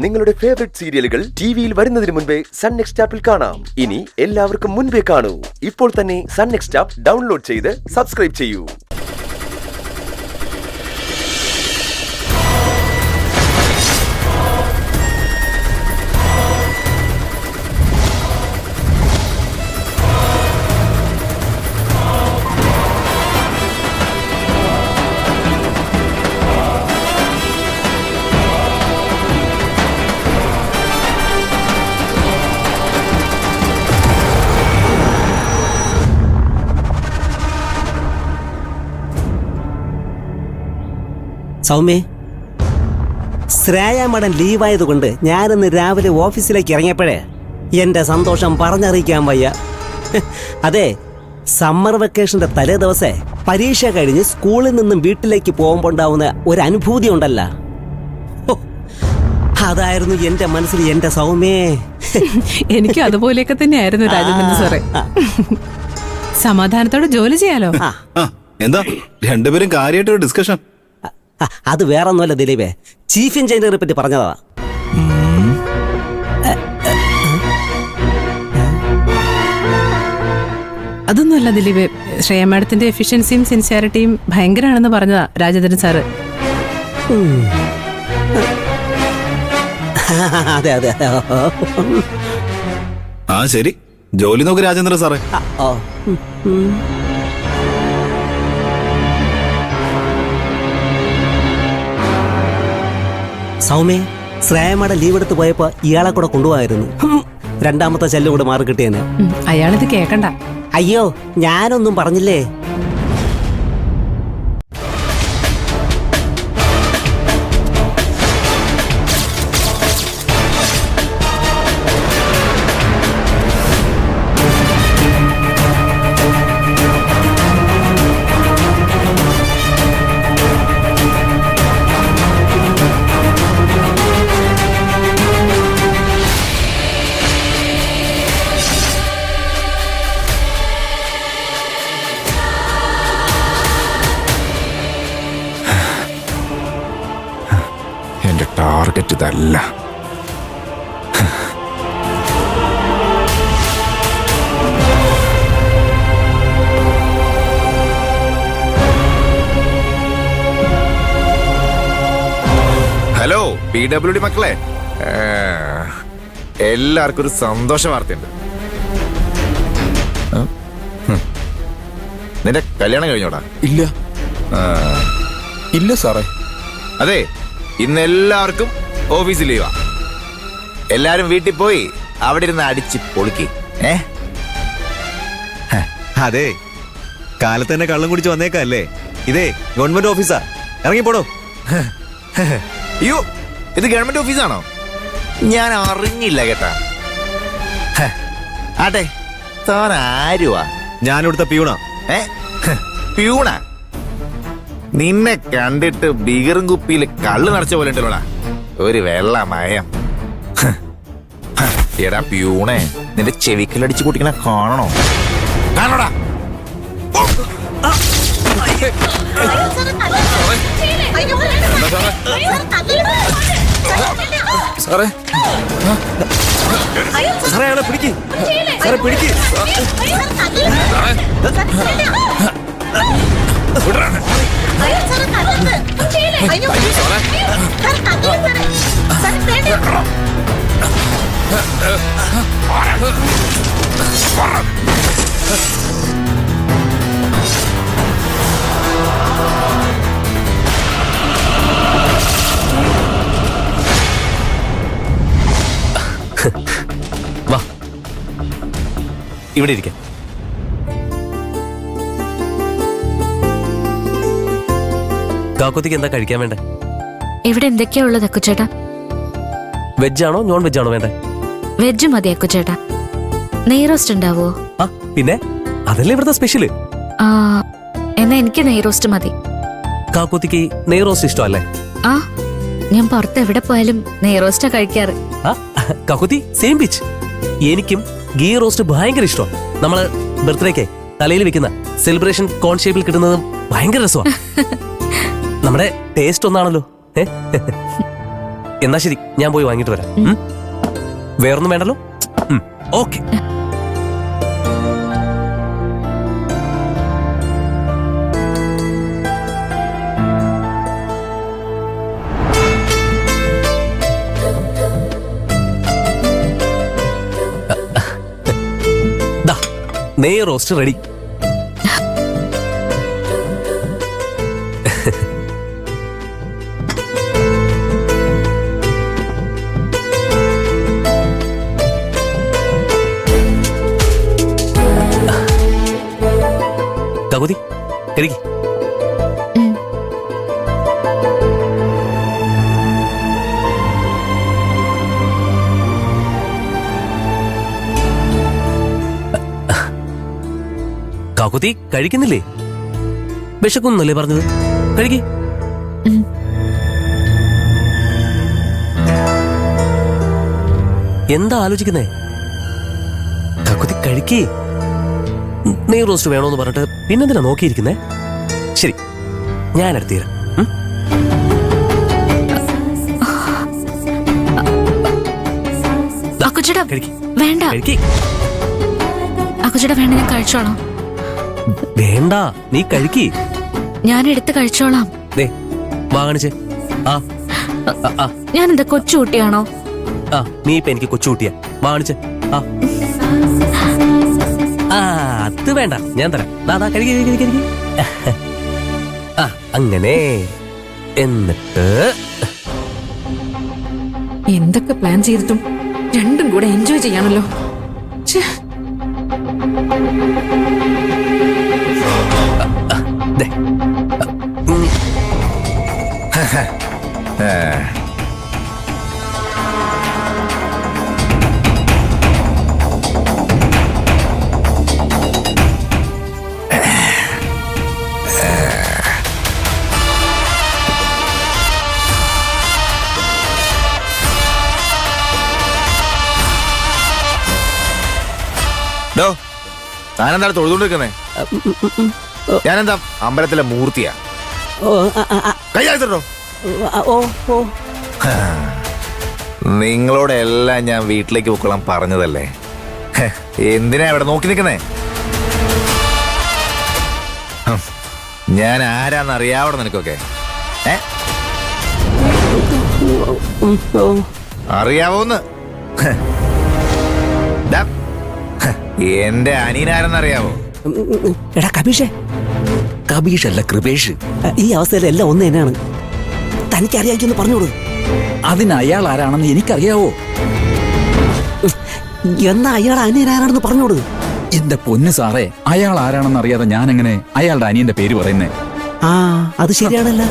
നിങ്ങളുടെ ഫേവറേറ്റ് സീരിയലുകൾ ടിവിയിൽ വരുന്നതിന് മുൻപേ സൺ നെക്സ്റ്റ് ആപ്പിൽ കാണാം. ഇനി എല്ലാവർക്കും മുൻപേ കാണൂ. ഇപ്പോൾ തന്നെ സൺ നെക്സ്റ്റ് ആപ്പ് ഡൗൺലോഡ് ചെയ്ത് സബ്സ്ക്രൈബ് ചെയ്യൂ. സൗമ്യ, ശ്രേയ മടൻ ലീവായതുകൊണ്ട് ഞാനിന്ന് രാവിലെ ഓഫീസിലേക്ക് ഇറങ്ങിയപ്പോഴേ എൻ്റെ സന്തോഷം പറഞ്ഞറിയിക്കാൻ വയ്യ. അതെ, സമ്മർ വെക്കേഷന്റെ തലേ ദിവസേ പരീക്ഷ കഴിഞ്ഞ് സ്കൂളിൽ നിന്നും വീട്ടിലേക്ക് പോകുമ്പോൾ ഉണ്ടാവുന്ന ഒരു അനുഭൂതി ഉണ്ടല്ല, അതായിരുന്നു എൻ്റെ മനസ്സിൽ എൻ്റെ സൗമ്യേ. എനിക്കും അതുപോലെയൊക്കെ തന്നെയായിരുന്നു രാജേന്ദ്രൻ സാറേ. സമാധാനത്തോടെ ജോലി ചെയ്യാലോ. എന്താ രണ്ടുപേരും കാര്യമായിട്ടൊരു ഡിസ്കഷൻ? അത് വേറൊന്നുമല്ല ദിലീപേ, ചീഫ് എഞ്ചിനീയറെ പറ്റി പറഞ്ഞതാ. അതൊന്നുമല്ല ദിലീപ്, ശ്രേയ മാഡത്തിന്റെ എഫിഷ്യൻസിയും സിൻസിയറിറ്റിയും ഭയങ്കരമാണെന്ന് പറഞ്ഞതാ രാജേന്ദ്രൻ സാറ്. അതെ അതെ. ആ ശരി, ജോലി നോക്ക് രാജേന്ദ്രൻ സാറേ. സൗമ്യ, ശ്രേയമയുടെ ലീവ് എടുത്ത് പോയപ്പോ ഇയാളെ കൂടെ കൊണ്ടുപോകായിരുന്നു. രണ്ടാമത്തെ ചെല്ലും കൂടെ മാറി കിട്ടിയേനെ. അയാളിത് കേക്കണ്ട. അയ്യോ, ഞാനൊന്നും പറഞ്ഞില്ലേ. എന്റെ ടാർഗറ്റ് ഇതല്ല. ഹലോ PWD മക്കളെ, എല്ലാവർക്കും ഒരു സന്തോഷ വാർത്തയുണ്ട്. നിന്റെ കല്യാണം കഴിഞ്ഞോടാ? ഇല്ല ഇല്ല സാറേ. അതെ, ഇന്ന് എല്ലാവർക്കും ഓഫീസിൽ ലീവാ. എല്ലാരും വീട്ടിൽ പോയി അവിടെ ഇരുന്ന് അടിച്ച് പൊളിക്ക്. അതെ, കാലത്ത് തന്നെ കള്ളം കുടിച്ച് വന്നേക്കല്ലേ. ഇതേ ഗവൺമെന്റ് ഓഫീസാ, ഇറങ്ങിപ്പോടോ. അയ്യോ, ഇത് ഗവൺമെന്റ് ഓഫീസാണോ? ഞാൻ അറിഞ്ഞില്ല കേട്ടാ. ആട്ടെ, താൻ ആരുവാ? ഞാനിവിടുത്തെ പ്യൂണാ. പ്യൂണാ? നിന്നെ കണ്ടിട്ട് ബീഗറും കുപ്പിയിൽ കള്ള് നിറച്ച പോലെ ഉണ്ടല്ലോടാ, ഒരു വെള്ള മയം. എടാ പ്യൂണേ, നിന്റെ ചെവിക്കലടിച്ച് കുട്ടിക്കണ കാണണോ? കാണോടാ. സാറേ സാറേ, അയാളെ പിടിക്ക് സാറേ, പിടിക്ക്. വാ, ഇവിടെ ഇരിക്കാം. കാക്കോത്തിക്ക് എന്താ കഴിക്കാൻ വേണ്ടേ? ഇവിടെ എന്തൊക്കെയാ ഉള്ളത് അക്കുച്ചേട്ടാ? വെജ് ആണോ നോൺ വെജ് ആണോ വേണ്ടേ? വെജ് മതി അക്കുച്ചേട്ടാ. നെയ് റോസ്റ്റ് ഉണ്ടാവോ? ആ പിന്നെ, അതല്ലേ ഇവിടുത്തെ സ്പെഷ്യല്. എന്നാ എനിക്ക് നെയ് റോസ്റ്റ് മതി. കാക്കോത്തിക്ക് നെയ് റോസ്റ്റ് ഇഷ്ടമല്ലേ? ആ, ഞാൻ പുറത്ത് എവിടെ പോയാലും നെയ് റോസ്റ്റാ കഴിക്കാറ്. കാക്കോത്തി സെയിം പിച്ച്. എനിക്കും ഗീ റോസ്റ്റ് ഭയങ്കര ഇഷ്ടമാണ്. നമ്മള് ബർത്ത്ഡേക്ക് തലയിൽ വെക്കുന്ന സെലിബ്രേഷൻ കോൺ ഷേപ്പിൽ കിട്ടുന്നതും ഭയങ്കര രസമാണ്. നമ്മുടെ ടേസ്റ്റ് ഒന്നാണല്ലോ. എന്നാ ശരി, ഞാൻ പോയി വാങ്ങിട്ട് വരാം. വേറൊന്നും വേണ്ടല്ലോ. ഓക്കെ. നെയ് റോസ്റ്റ് റെഡി. കകുതി കഴിക്ക്. കാക്കുത്തി കഴിക്കുന്നില്ലേ? വിശക്കുന്നല്ലേ പറഞ്ഞത്? കഴിക്ക്. എന്താ ആലോചിക്കുന്നേ? കാക്കുത്തി കഴിക്കേ. നെയ് റോസ്റ്റ് വേണോന്ന് പറഞ്ഞിട്ട് പിന്നെന്തിനാ നോക്കിയിരിക്കുന്നേ? ശരി, ഞാൻ എടുത്തു തരാം. അക്കുച്ചേട്ടാ കഴിക്ക്. വേണ്ട. കഴിക്ക്. അക്കുച്ചേട്ടാ വേണ്ട, ഞാൻ കഴിച്ചോളാം. വേണ്ട, നീ കഴിക്ക്. ഞാൻ എടുത്ത് കഴിച്ചോളാം. ദേ വാങ്ങിച്ചേ. ആ ആ ഞാൻ എന്താ കൊച്ചുകുട്ടിയാണോ? ആ നീ ഇപ്പൊ എനിക്ക് കൊച്ചുകുട്ടിയാ. വാങ്ങിച്ചേ. ആ ആ അത് വേണ്ട, ഞാൻ തരാം. ദാ കഴിക്ക്. ആ അങ്ങനെ. എന്നിട്ട് എന്തൊക്കെ പ്ലാൻ ചെയ്തിട്ടും രണ്ടും കൂടെ എൻജോയ് ചെയ്യാണല്ലോ. ദേ. താനെന്താണ് തൊഴുതുകൊണ്ടിരിക്കുന്നേ? ഞാനെന്താ അമ്പലത്തിലെ മൂർത്തിയാ? കൈയാഴ്ത്തോ? നിങ്ങളോടെല്ലാം ഞാൻ വീട്ടിലേക്ക് പൊക്കോളാൻ പറഞ്ഞതല്ലേ? എന്തിനാ ഇവിടെ നോക്കി നിൽക്കുന്നേ? ഞാൻ ആരാന്ന് അറിയാവണം നിനക്കൊക്കെ? അറിയാവോന്ന്? എന്റെ അനിയനാരെന്നറിയാവോ? എടാ കബീഷേ. കബീഷല്ല, കൃപേഷ്. ഈ അവസ്ഥയിൽ എല്ലാം ഒന്ന് തന്നെയാണ്. തനിക്കറിയാമെന്ന് പറഞ്ഞോളൂ. അതിന് അയാൾ ആരാണെന്ന് എനിക്കറിയാവോ? എന്നാ അയാൾ അനിയനാരാണെന്ന് പറഞ്ഞോളൂ. എന്റെ പൊന്നു സാറേ, അയാൾ ആരാണെന്ന് അറിയാതെ ഞാൻ എങ്ങനെ അയാളുടെ അനിയന്റെ പേര് പറയുന്നേ? ആ അത് ശരിയാണല്ലോ.